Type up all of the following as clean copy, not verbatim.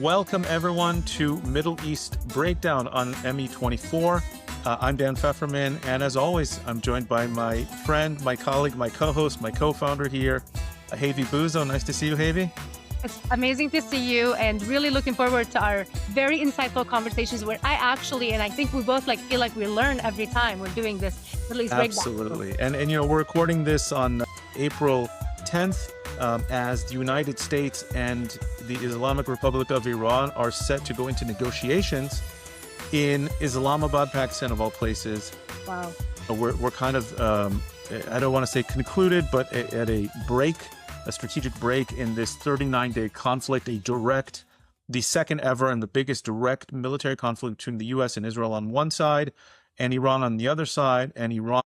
Welcome everyone to Middle East Breakdown on ME24. I'm Dan Feferman, and as always, I'm joined by my friend, my colleague, my co-host, my co-founder here, Hayvi Bouzo. Nice to see you, Hayvi. It's amazing to see you, and really looking forward to our very insightful conversations where I think we both feel like we learn every time we're doing this Middle East Breakdown. Absolutely. And we're recording this on April 10th as the United States and the Islamic Republic of Iran are set to go into negotiations in Islamabad, Pakistan, of all places. Wow. We're kind of, I don't want to say concluded, but at a strategic break in this 39-day conflict, the second ever and the biggest direct military conflict between the U.S. and Israel on one side and Iran on the other side. And Iran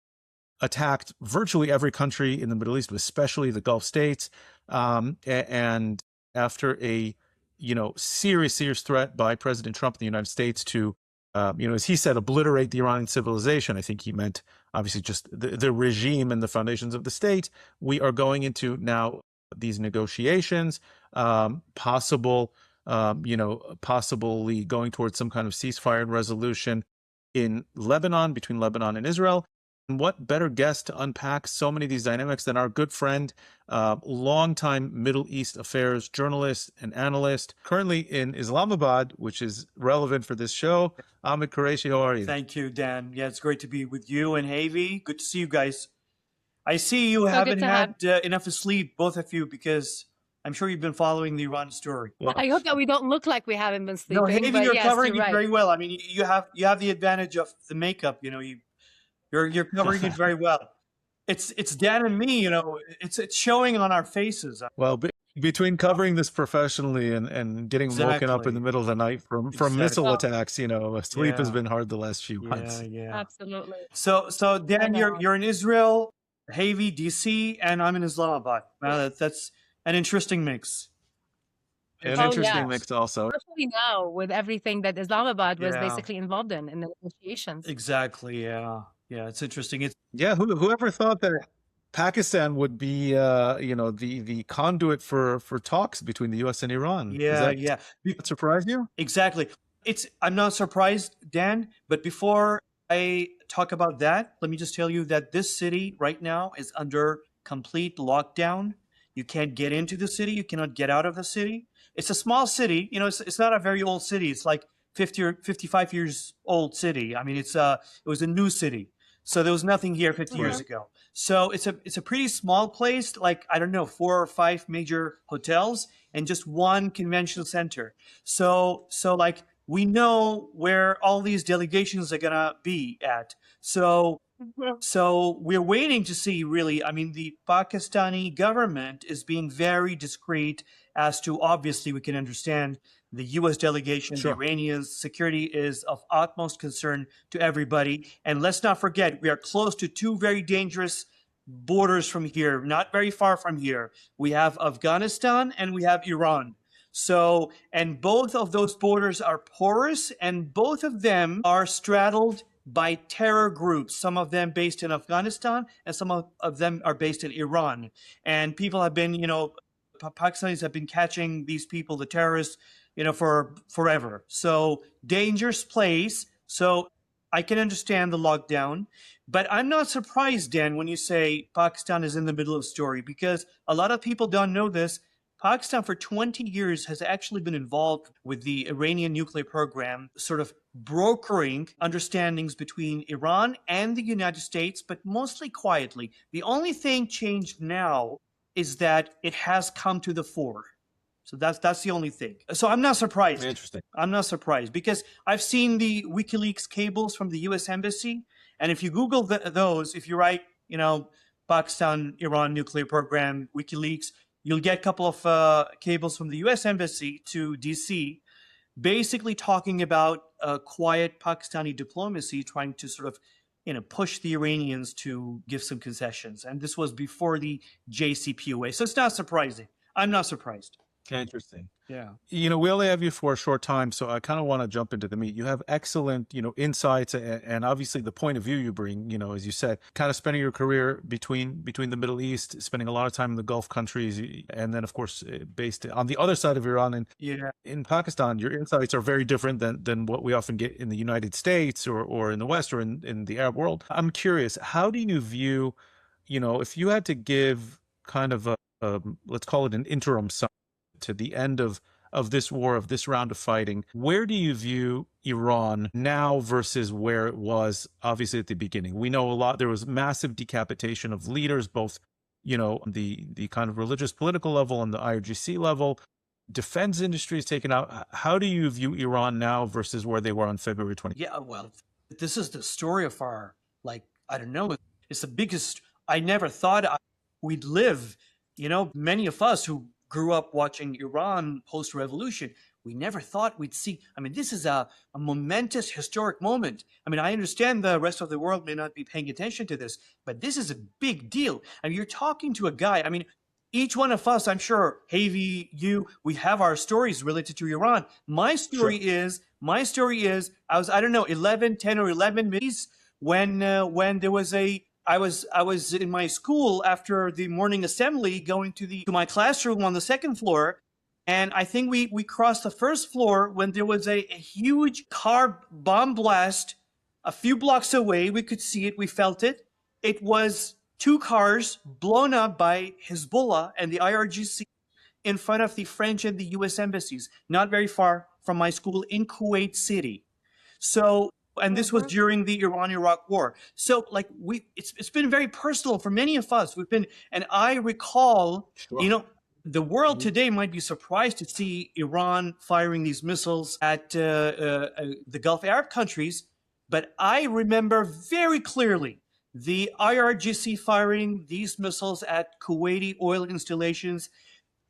attacked virtually every country in the Middle East, especially the Gulf states. And after a, serious threat by President Trump in the United States to, as he said, obliterate the Iranian civilization. I think he meant obviously just the regime and the foundations of the state. We are going into now these negotiations, possibly going towards some kind of ceasefire and resolution in Lebanon, between Lebanon and Israel. And what better guest to unpack so many of these dynamics than our good friend, longtime Middle East affairs journalist and analyst, currently in Islamabad, which is relevant for this show. Ahmed Quraishi, how are you? Thank you, Dan. Yeah, it's great to be with you and Hayvi. Good to see you guys. I see you haven't had enough sleep, both of you, because I'm sure you've been following the Iran story. Well, I hope that we don't look like we haven't been sleeping. No, Hayvi, you're covering it very well. I mean, you have the advantage of the makeup. You're covering it very well. It's Dan and me. It's showing on our faces. Well, between covering this professionally and getting woken up in the middle of the night from missile attacks, sleep has been hard the last few months. Yeah, absolutely. So Dan, you're in Israel, Hayvi, DC, and I'm in Islamabad. That's an interesting mix. Mix also. Especially now with everything that Islamabad was basically involved in the negotiations. Exactly. Yeah, it's interesting. Whoever thought that Pakistan would be, the conduit for talks between the U.S. and Iran? Yeah. Did that surprise you? Exactly. I'm not surprised, Dan. But before I talk about that, let me just tell you that this city right now is under complete lockdown. You can't get into the city. You cannot get out of the city. It's a small city. It's not a very old city. It's like 50 or 55 years old city. I mean, it was a new city. So there was nothing here 50 years ago. So it's a pretty small place, like, I don't know, 4 or 5 major hotels and just one convention center. So like, we know where all these delegations are gonna be at. So we're waiting to see, really. I mean, the Pakistani government is being very discreet as to, obviously, we can understand the U.S. delegation, the Iranians' security is of utmost concern to everybody. And let's not forget, we are close to 2 very dangerous borders from here, not very far from here. We have Afghanistan and we have Iran. And both of those borders are porous, and both of them are straddled by terror groups, some of them based in Afghanistan and some of them are based in Iran. And people have been, Pakistanis have been catching these people, the terrorists, for forever. So dangerous place. So I can understand the lockdown, but I'm not surprised, Dan, when you say Pakistan is in the middle of the story, because a lot of people don't know this. Pakistan for 20 years has actually been involved with the Iranian nuclear program, sort of brokering understandings between Iran and the United States, but mostly quietly. The only thing changed now is that it has come to the fore. So that's the only thing. So I'm not surprised. Interesting. I'm not surprised because I've seen the WikiLeaks cables from the U.S. Embassy. And if you Google those, if you write, Pakistan, Iran nuclear program, WikiLeaks, you'll get a couple of cables from the U.S. Embassy to D.C. basically talking about quiet Pakistani diplomacy, trying to sort of, push the Iranians to give some concessions. And this was before the JCPOA. So it's not surprising. I'm not surprised. Interesting. Yeah. We only have you for a short time, so I kind of want to jump into the meat. You have excellent, insights, and obviously the point of view you bring, as you said, kind of spending your career between the Middle East, spending a lot of time in the Gulf countries, and then of course based on the other side of Iran and Yeah. in Pakistan. Your insights are very different than what we often get in the United States or in the West or in the Arab world. I'm curious, how do you view, if you had to give kind of a let's call it an interim to the end of this war, of this round of fighting, where do you view Iran now versus where it was obviously at the beginning? We know a lot, there was massive decapitation of leaders, both, the kind of religious political level and the IRGC level. Defense industry is taken out. How do you view Iran now versus where they were on February 20th? Yeah, well, this is the story of our, like, I don't know, it's the biggest, I never thought we'd live, many of us who grew up watching Iran post-revolution, we never thought we'd see. I mean, this is a momentous historic moment. I mean, I understand the rest of the world may not be paying attention to this, but this is a big deal. I mean, you're talking to a guy, I mean, each one of us, I'm sure, Hayvi, you, we have our stories related to Iran. My story is, I was, I don't know, 10 or 11 minutes when there was I was in my school after the morning assembly, going to my classroom on the second floor, and I think we crossed the first floor when there was a huge car bomb blast a few blocks away. We could see it, we felt it. It was 2 cars blown up by Hezbollah and the IRGC in front of the French and the U.S. embassies, not very far from my school in Kuwait City. So, and this was during the Iran-Iraq war. So, like, it's been very personal for many of us. And I recall, the world today might be surprised to see Iran firing these missiles at the Gulf Arab countries, but I remember very clearly the IRGC firing these missiles at Kuwaiti oil installations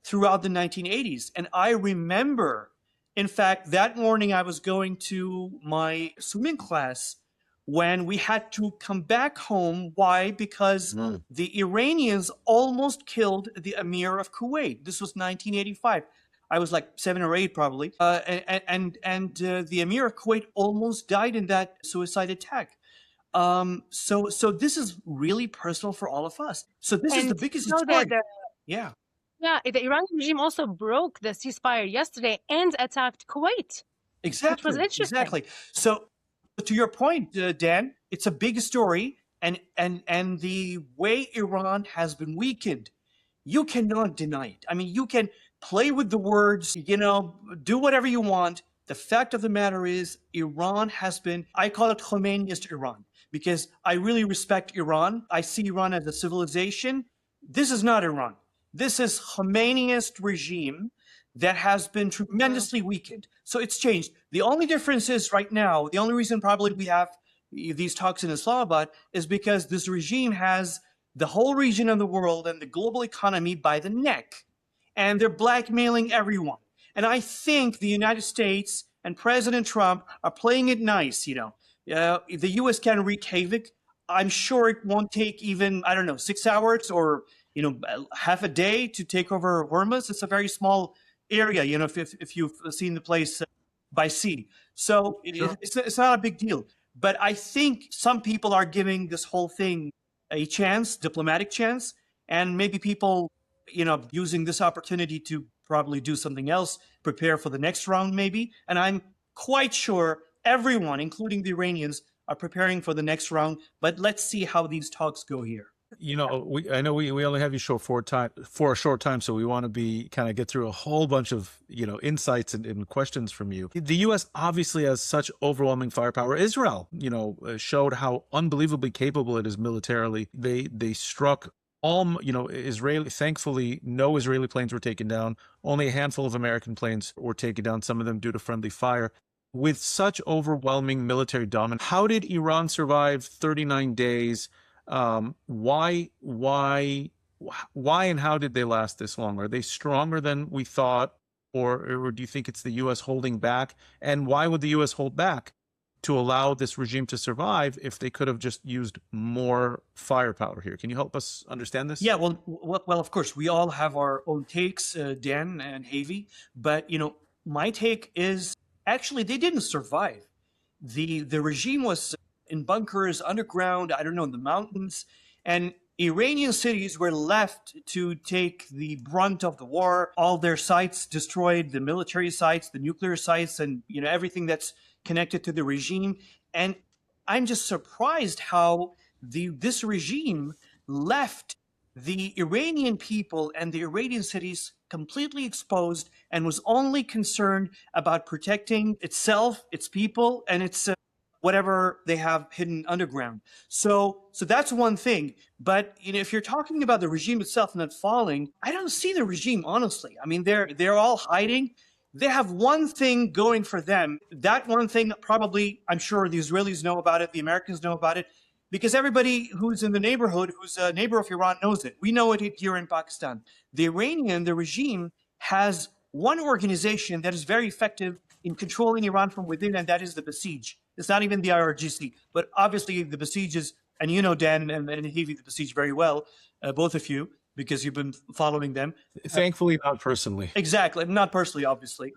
throughout the 1980s. And I remember, in fact, that morning I was going to my swimming class when we had to come back home. Why? Because the Iranians almost killed the Emir of Kuwait. This was 1985. I was like 7 or 8 probably. And the Emir of Kuwait almost died in that suicide attack. So this is really personal for all of us. So this is the biggest story. Yeah. Yeah, the Iranian regime also broke the ceasefire yesterday and attacked Kuwait. Exactly. Which was interesting. Exactly. So to your point, Dan, it's a big story, and the way Iran has been weakened, you cannot deny it. I mean, you can play with the words, do whatever you want. The fact of the matter is, Iran has been, I call it Khomeiniist Iran, because I really respect Iran. I see Iran as a civilization. This is not Iran. This is Khomeiniist regime that has been tremendously weakened. So it's changed. The only difference is right now, the only reason probably we have these talks in Islamabad is because this regime has the whole region of the world and the global economy by the neck. And they're blackmailing everyone. And I think the United States and President Trump are playing it nice, the U.S. can wreak havoc. I'm sure it won't take even, 6 hours or, half a day to take over Hormuz. It's a very small area, if you've seen the place by sea. So it's not a big deal. But I think some people are giving this whole thing a chance, diplomatic chance, and maybe people, using this opportunity to probably do something else, prepare for the next round maybe. And I'm quite sure everyone, including the Iranians, are preparing for the next round. But let's see how these talks go here. I know we only have you for a short time, so we want to get through a whole bunch of insights and questions from you. The U.S. obviously has such overwhelming firepower. Israel, showed how unbelievably capable it is militarily. They struck all, Israeli. Thankfully, no Israeli planes were taken down. Only a handful of American planes were taken down. Some of them due to friendly fire. With such overwhelming military dominance, how did Iran survive 39 days? Why and how did they last this long? Are they stronger than we thought, or do you think it's the U.S. holding back? And why would the U.S. hold back? to allow this regime to survive if they could have just used more firepower here. Can you help us understand this? Yeah, well, of course, we all have our own takes, Dan and Hayvi, but my take is actually they didn't survive. The regime was in bunkers underground, I don't know, in the mountains, and Iranian cities were left to take the brunt of the war. All their sites destroyed, the military sites, the nuclear sites, and everything that's connected to the regime. And I'm just surprised how this regime left the Iranian people and the Iranian cities completely exposed and was only concerned about protecting itself, its people, and its whatever they have hidden underground. So that's one thing. But if you're talking about the regime itself not falling, I don't see the regime, honestly. I mean, they're all hiding. They have one thing going for them. That one thing, probably, I'm sure the Israelis know about it, the Americans know about it, because everybody who's in the neighborhood, who's a neighbor of Iran, knows it. We know it here in Pakistan. The regime, has one organization that is very effective in controlling Iran from within, and that is the Basij. It's not even the IRGC, but obviously the Basij is, and Dan and Hayvi, the Basij very well, both of you, because you've been following them. Thankfully, not personally. Exactly, not personally, obviously.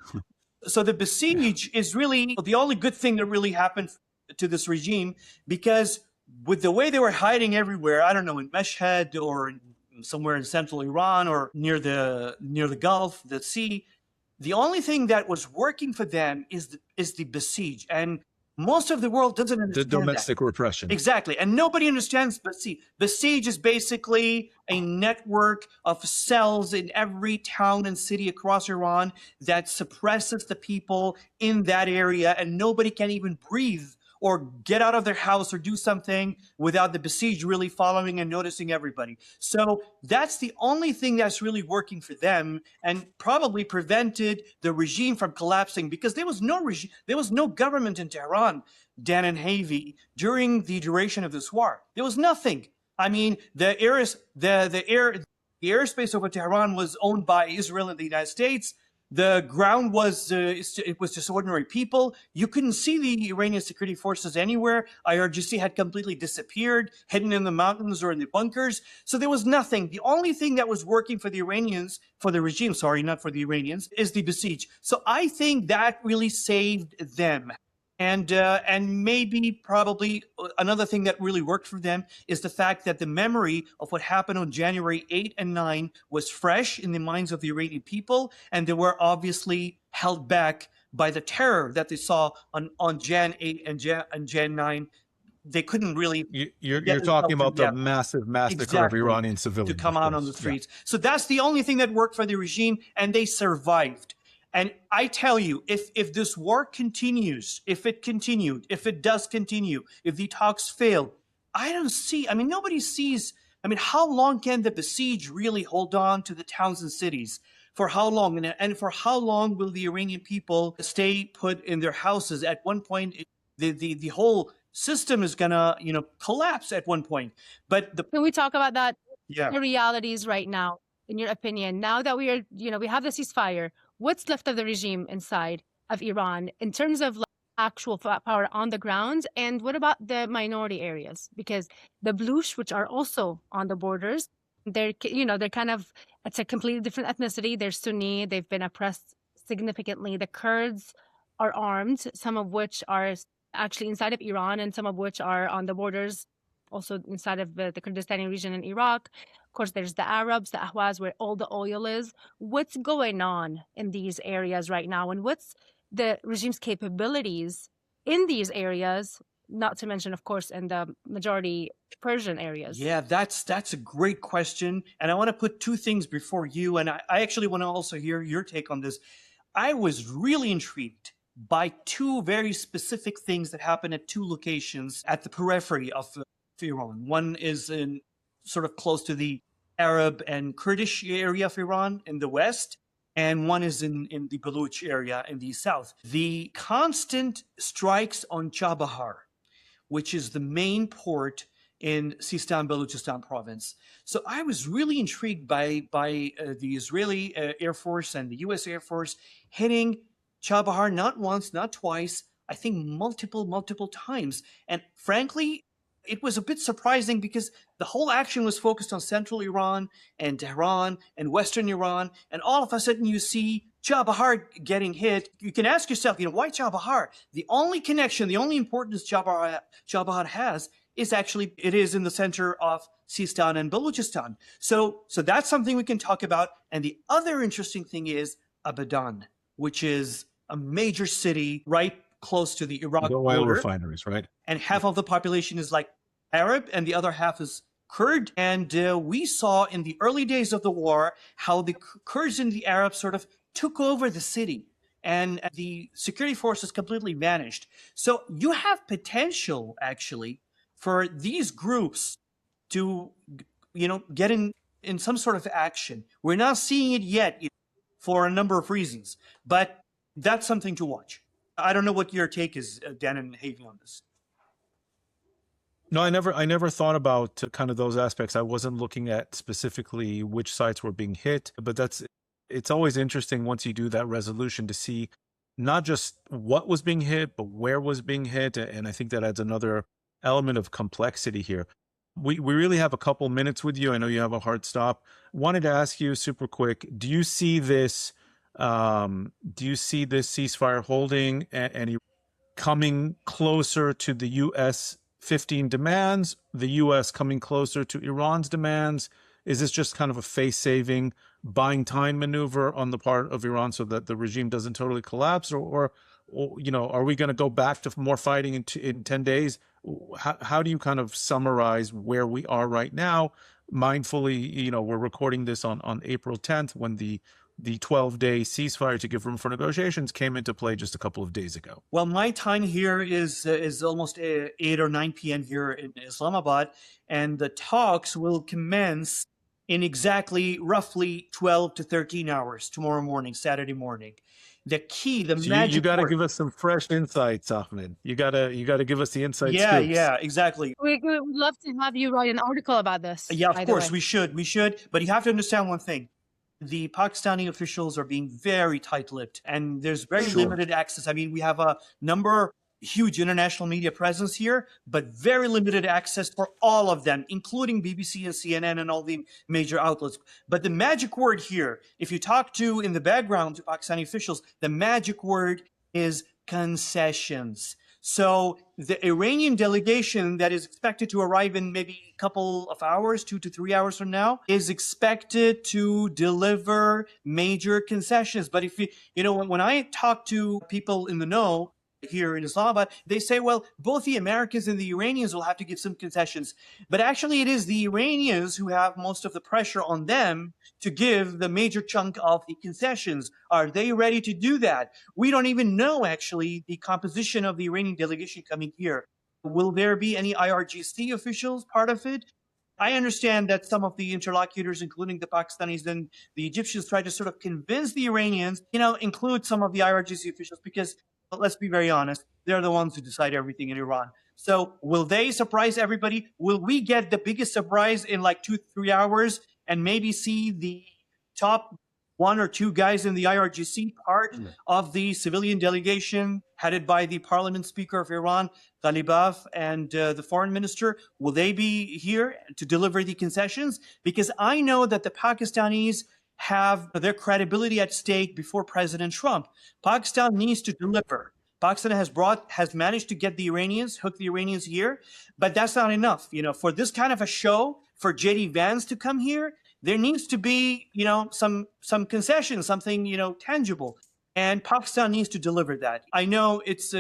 So the Basij is really the only good thing that really happened to this regime, because with the way they were hiding everywhere, I don't know, in Mashhad or somewhere in central Iran or near the Gulf, the sea, the only thing that was working for them is the Basij. And most of the world doesn't understand the domestic repression. Exactly. And nobody understands Basij. Basij is basically a network of cells in every town and city across Iran that suppresses the people in that area, and nobody can even breathe or get out of their house or do something without the Basij really following and noticing everybody. So that's the only thing that's really working for them, and probably prevented the regime from collapsing, because there was no regime, there was no government in Tehran, Dan and Hayvi, during the duration of this war. There was nothing. I mean, the airspace over Tehran was owned by Israel and the United States. The ground was, it was just ordinary people. You couldn't see the Iranian security forces anywhere. IRGC had completely disappeared, hidden in the mountains or in the bunkers. So there was nothing. The only thing that was working for the Iranians, for the regime, sorry, not for the Iranians, is the Basij. So I think that really saved them. And maybe probably another thing that really worked for them is the fact that the memory of what happened on January 8 and 9 was fresh in the minds of the Iranian people, and they were obviously held back by the terror that they saw on Jan 8 and Jan 9. They couldn't really. You're talking about the massive massacre of Iranian civilians to come out on the streets. Yeah. So that's the only thing that worked for the regime, and they survived. And I tell you, if this war continues, if it does continue, if the talks fail, nobody sees, how long can the Basij really hold on to the towns and cities? For how long? And for how long will the Iranian people stay put in their houses? At one point, the whole system is gonna, collapse at one point. But can we talk about that? Yeah. The realities right now, in your opinion, now that we are, we have the ceasefire, what's left of the regime inside of Iran in terms of actual power on the ground? And what about the minority areas? Because the Blush, which are also on the borders, they're kind of, it's a completely different ethnicity. They're Sunni. They've been oppressed significantly. The Kurds are armed, some of which are actually inside of Iran, and some of which are on the borders, also inside of the Kurdistani region in Iraq. Of course, there's the Arabs, the Ahwaz, where all the oil is. What's going on in these areas right now? And what's the regime's capabilities in these areas, not to mention, of course, in the majority Persian areas? Yeah, that's a great question. And I want to put two things before you. And I actually want to also hear your take on this. I was really intrigued by two very specific things that happened at two locations at the periphery of Iran. One is in sort of close to the Arab and Kurdish area of Iran in the west, and one is in the Baluch area in the south. The constant strikes on Chabahar, which is the main port in Sistan Baluchistan province. So I was really intrigued by the Israeli Air Force and the U.S. Air Force hitting Chabahar not once, not twice, I think, multiple times. And frankly, it was a bit surprising because the whole action was focused on central Iran and Tehran and Western Iran. And all of a sudden you see Chabahar getting hit. You can ask yourself, why Chabahar? The only connection, the only importance Chabahar has is actually, it is in the center of Sistan and Balochistan. So that's something we can talk about. And the other interesting thing is Abadan, which is a major city right close to the Iraq The oil border. refineries, right? And half of the population is like Arab and the other half is Kurd. And we saw in the early days of the war how the Kurds and the Arabs sort of took over the city and the security forces completely vanished. So you have potential actually for these groups to, get in some sort of action. We're not seeing it yet for a number of reasons, but that's something to watch. I don't know what your take is, Dan and Hayvi, on this. No, I never thought about kind of those aspects. I wasn't looking at specifically which sites were being hit, but it's always interesting once you do that resolution to see not just what was being hit, but where was being hit. And I think that adds another element of complexity here. We really have a couple minutes with you. I know you have a hard stop. Wanted to ask you super quick, do you see this ceasefire holding and coming closer to the U.S. 15 demands, the U.S. coming closer to Iran's demands? Is this just kind of a face-saving, buying time maneuver on the part of Iran so that the regime doesn't totally collapse? Or are we going to go back to more fighting in 10 days? How do you kind of summarize where we are right now? Mindfully, we're recording this on April 10th when the 12-day ceasefire to give room for negotiations came into play just a couple of days ago. Well, my time here is almost 8 or 9 p.m. here in Islamabad, and the talks will commence in roughly 12 to 13 hours tomorrow morning, Saturday morning. The key, magic. You got to give us some fresh insights, Ahmed. You got to give us the insights. Yeah, exactly. We would love to have you write an article about this. Yeah, of course, we should. But you have to understand one thing. The Pakistani officials are being very tight-lipped, and there's very limited access. I mean, we have a huge international media presence here, but very limited access for all of them, including BBC and CNN and all the major outlets. But the magic word here, if you talk to, in the background, to Pakistani officials, the magic word is concessions. So the Iranian delegation that is expected to arrive in maybe a couple of hours, 2 to 3 hours from now, is expected to deliver major concessions. But if when I talk to people in the know here in Islamabad, they say, well, both the Americans and the Iranians will have to give some concessions. But actually, it is the Iranians who have most of the pressure on them to give the major chunk of the concessions. Are they ready to do that? We don't even know, actually, the composition of the Iranian delegation coming here. Will there be any IRGC officials part of it? I understand that some of the interlocutors, including the Pakistanis and the Egyptians, try to sort of convince the Iranians, include some of the IRGC officials, because let's be very honest, they're the ones who decide everything in Iran. So will they surprise everybody? Will we get the biggest surprise in like 2-3 hours and maybe see the top 1 or 2 guys in the IRGC part of the civilian delegation headed by the parliament speaker of Iran, Ghalibaf, and the foreign minister? Will they be here to deliver the concessions? Because I know that the Pakistanis have their credibility at stake before President Trump. Pakistan needs to deliver. Pakistan has managed to get the Iranians, hook the Iranians here, but that's not enough. For this kind of a show, for J.D. Vance to come here, there needs to be, some concessions, something, tangible. And Pakistan needs to deliver that. I know it's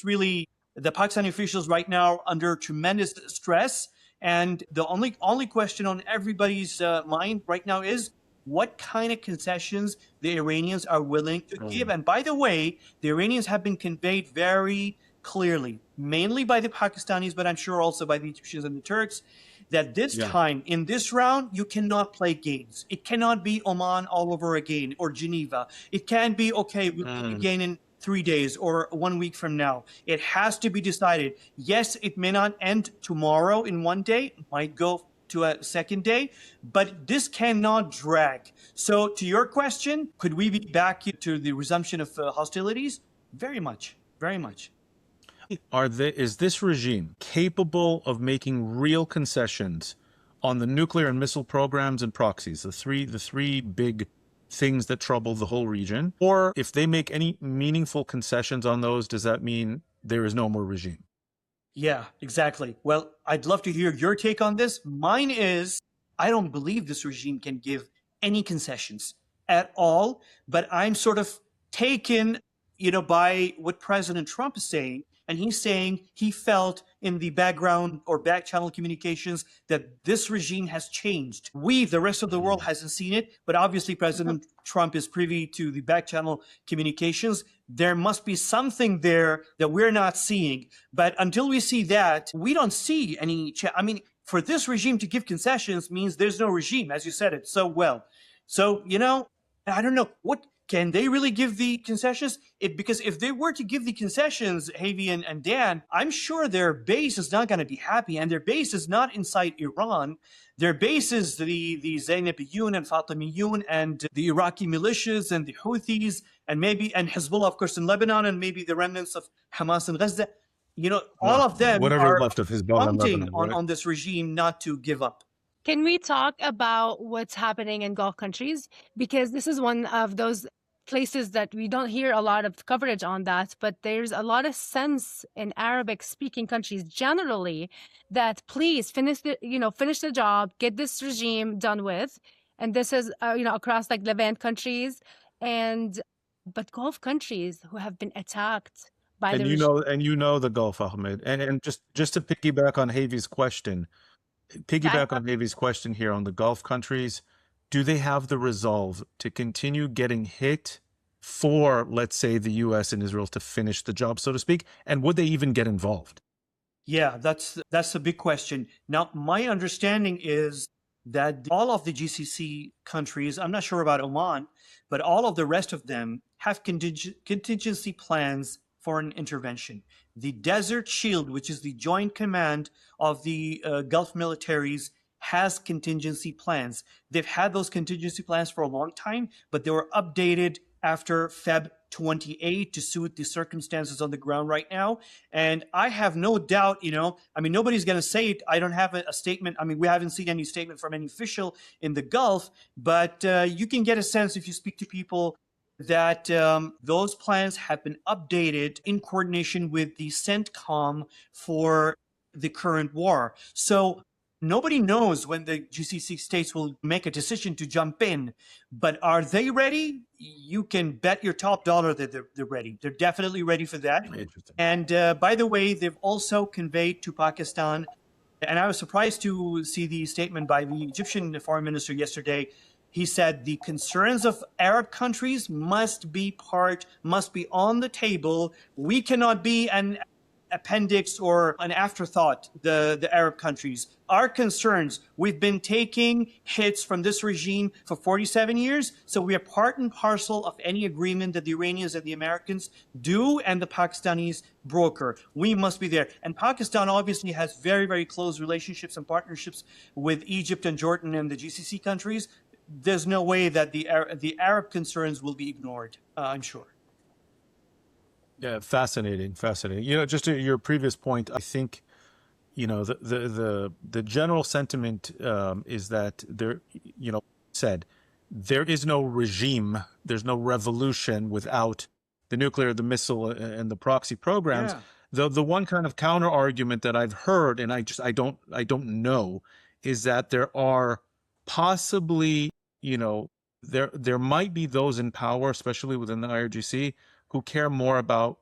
really, the Pakistani officials right now under tremendous stress. And the only question on everybody's mind right now is, what kind of concessions the Iranians are willing to give. And by the way, the Iranians have been conveyed very clearly, mainly by the Pakistanis, but I'm sure also by the Egyptians and the Turks, that this time, in this round, you cannot play games. It cannot be Oman all over again, or Geneva. It can't be, okay, we'll play again in 3 days or 1 week from now. It has to be decided. Yes, it may not end tomorrow in 1 day. It might go to a second day, but this cannot drag. So to your question, could we be back to the resumption of hostilities? Very much. very much. Is this regime capable of making real concessions on the nuclear and missile programs and proxies, the three big things that trouble the whole region? Or if they make any meaningful concessions on those, does that mean there is no more regime? Yeah, exactly. Well, I'd love to hear your take on this. Mine is I don't believe this regime can give any concessions at all, but I'm sort of taken, by what President Trump is saying. And he's saying he felt in the background or back channel communications that this regime has changed. We, the rest of the world, hasn't seen it, but obviously President Trump is privy to the back channel communications. There must be something there that we're not seeing. But until we see that, we don't see any. For this regime to give concessions means there's no regime, as you said it so well. So, I don't know. What can they really give the concessions? Because if they were to give the concessions, Hayvi and Dan, I'm sure their base is not going to be happy, and their base is not inside Iran. Their base is the Zainabiyun and Fatimiyun and the Iraqi militias and the Houthis and Hezbollah, of course, in Lebanon, and maybe the remnants of Hamas in Gaza. All of them whatever left of Hezbollah in counting Lebanon, right? on this regime not to give up. Can we talk about what's happening in Gulf countries? Because this is one of those places that we don't hear a lot of coverage on that, but there's a lot of sense in Arabic speaking countries generally that please finish the job, get this regime done with. And this is, across like Levant countries but Gulf countries who have been attacked by the regime. And the Gulf, Ahmed. And just to piggyback on Hayvi's question, here on the Gulf countries, do they have the resolve to continue getting hit for, let's say, the U.S. and Israel to finish the job, so to speak? And would they even get involved? Yeah, that's a big question. Now, my understanding is that all of the GCC countries, I'm not sure about Oman, but all of the rest of them have contingency plans for an intervention. The Desert Shield, which is the joint command of the Gulf militaries, has contingency plans. They've had those contingency plans for a long time, but they were updated after Feb 28 to suit the circumstances on the ground right now. And I have no doubt, nobody's going to say it. I don't have a statement. We haven't seen any statement from any official in the Gulf, but you can get a sense if you speak to people that those plans have been updated in coordination with the CENTCOM for the current war. So nobody knows when the GCC states will make a decision to jump in, but are they ready? You can bet your top dollar that they're ready. They're definitely ready for that. Interesting. And by the way, they've also conveyed to Pakistan, and I was surprised to see the statement by the Egyptian foreign minister yesterday. He said the concerns of Arab countries must be on the table. We cannot be an appendix or an afterthought, the Arab countries. Our concerns, we've been taking hits from this regime for 47 years, so we are part and parcel of any agreement that the Iranians and the Americans do and the Pakistanis broker. We must be there. And Pakistan obviously has very, very close relationships and partnerships with Egypt and Jordan and the GCC countries. There's no way that the Arab concerns will be ignored, I'm sure. Yeah, fascinating. Just to your previous point, I think, the general sentiment is that there is no regime, there's no revolution without the nuclear, the missile, and the proxy programs. Yeah. The one kind of counter argument that I've heard, and I don't know, is that there are possibly, there might be those in power, especially within the IRGC, who care more about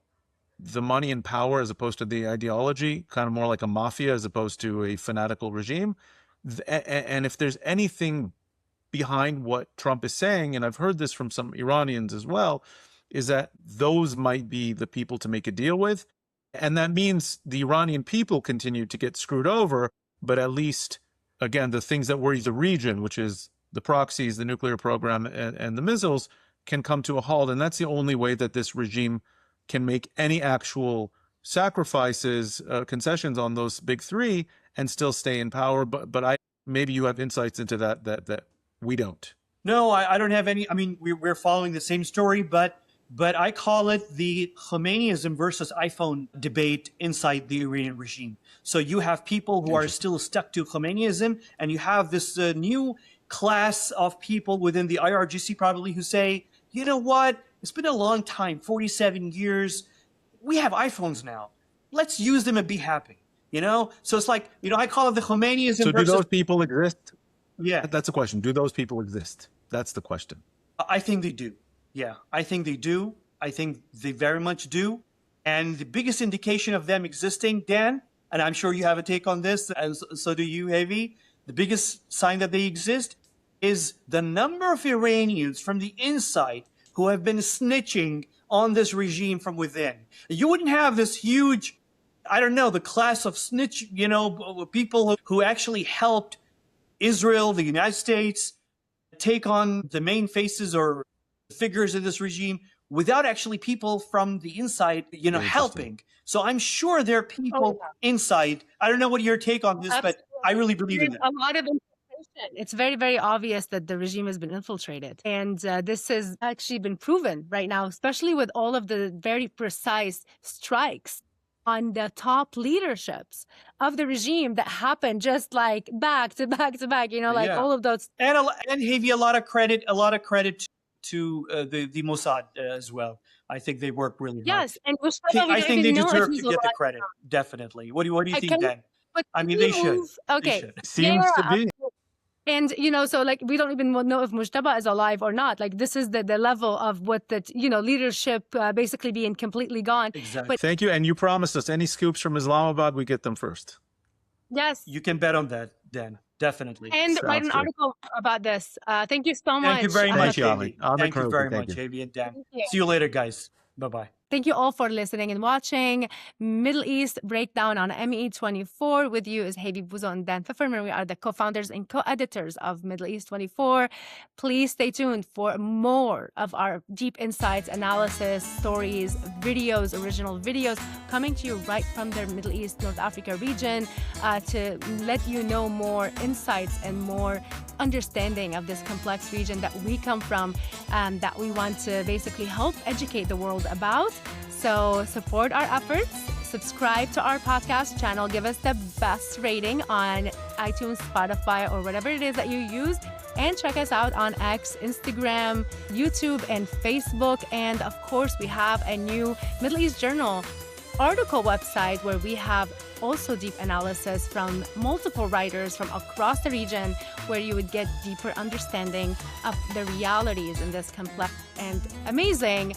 the money and power as opposed to the ideology, kind of more like a mafia as opposed to a fanatical regime. And if there's anything behind what Trump is saying, and I've heard this from some Iranians as well, is that those might be the people to make a deal with. And that means the Iranian people continue to get screwed over, but at least, again, the things that worry the region, which is the proxies, the nuclear program, and the missiles, can come to a halt. And that's the only way that this regime can make any actual sacrifices, concessions on those big three and still stay in power. But maybe you have insights into that we don't. No, I don't have any. We're following the same story, but but I call it the Khomeiniism versus iPhone debate inside the Iranian regime. So you have people who are still stuck to Khomeiniism, and you have this new class of people within the IRGC probably who say, you know what, it's been a long time, 47 years. We have iPhones now. Let's use them and be happy. You know? So it's like, you know, I call it the Khomeiniism So do versus... those people exist? Yeah. That's the question. Do those people exist? That's the question. I think they do. Yeah, I think they do. I think they very much do. And the biggest indication of them existing, Dan, and I'm sure you have a take on this, and so do you, Hayvi, the biggest sign that they exist is the number of Iranians from the inside who have been snitching on this regime from within. You wouldn't have this huge, I don't know, the class of snitch, you know, people who actually helped Israel, the United States, take on the main faces or figures of this regime without actually people from the inside, you know, helping. So I'm sure there are people inside. I don't know what your take on this, but I really believe in it. A lot of infiltration. It's very, very obvious that the regime has been infiltrated. And this has actually been proven right now, especially with all of the very precise strikes on the top leaderships of the regime that happened just like back to back to back, you know, like all of those. And Hayvi, a lot of credit to the Mossad as well. I think they work really hard. Yes, and I think they deserve to get the credit. Definitely. What do you think, Dan? I mean, they should. Okay. They should. Seems to be. And, you know, so like, we don't even know if Mujtaba is alive or not. Like, this is the level of what the, you know, leadership basically being completely gone. Exactly. But Thank you. And you promised us any scoops from Islamabad, we get them first. yes. You can bet on that, Dan. Definitely. And write an article about this. Thank you so much. Thank you very much, Hayvi. Thank you very much, Hayvi and Dan. See you later, guys. Bye-bye. Thank you all for listening and watching Middle East Breakdown on ME24. With you is Hayvi, Bouzo, and Dan Feferman. We are the co-founders and co-editors of Middle East 24. Please stay tuned for more of our deep insights, analysis, stories, videos, original videos coming to you right from the Middle East, North Africa region to let you know more insights and more understanding of this complex region that we come from, that we want to basically help educate the world about. So support our efforts, subscribe to our podcast channel, give us the best rating on iTunes, Spotify, or whatever it is that you use, and check us out on X, Instagram, YouTube, and Facebook. And of course, we have a new Middle East Journal article website where we have also deep analysis from multiple writers from across the region, where you would get deeper understanding of the realities in this complex and amazing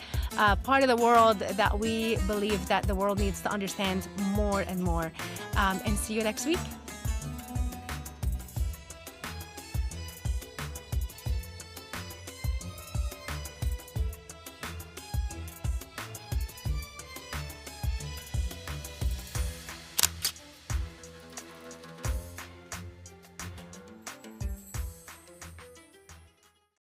part of the world that we believe that the world needs to understand more and more. And see you next week.